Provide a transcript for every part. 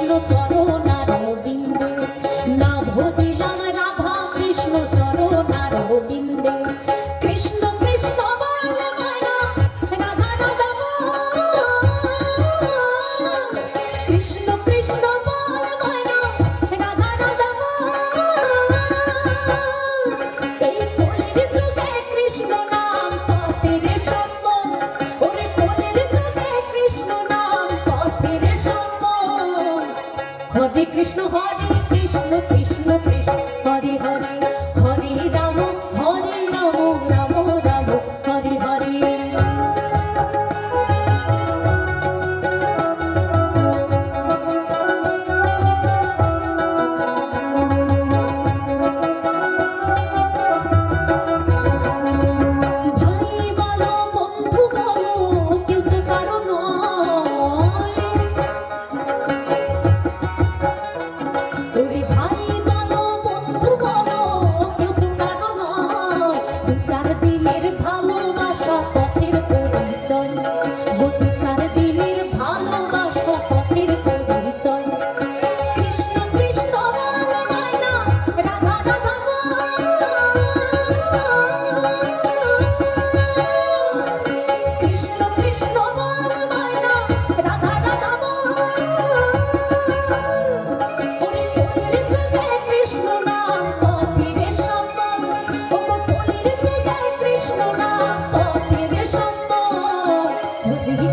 কৃষ্ণ চরণার বিন্দে, না ভজিলাম রাধা কৃষ্ণ চরণার বিন্দে। কৃষ্ণ কৃষ্ণ বলে মায়া রাধা রাধা কৃষ্ণ কৃষ্ণ বলে মায়া রাধা রাধা। এই কলির যুগে কৃষ্ণ নাম পথের সম্বল, ওরে কলির যুগে কৃষ্ণ নাম পথের সম্বল। হরে কৃষ্ণ কৃষ্ণ কৃষ্ণ হরে হরে, হরে রাম রাম রাম হরে হরে।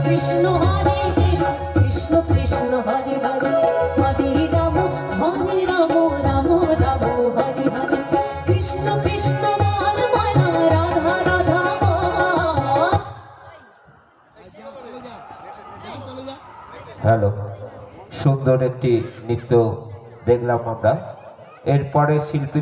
কৃষ্ণ হরে কৃষ্ণ কৃষ্ণ হরে হরে, হরে রাম রাম রাম হরে হরে। কৃষ্ণ কৃষ্ণ বল মায়া রাধা রাধা। হ্যালো, সুন্দর একটি নৃত্য দেখলাম আমরা। এরপরে শিল্পী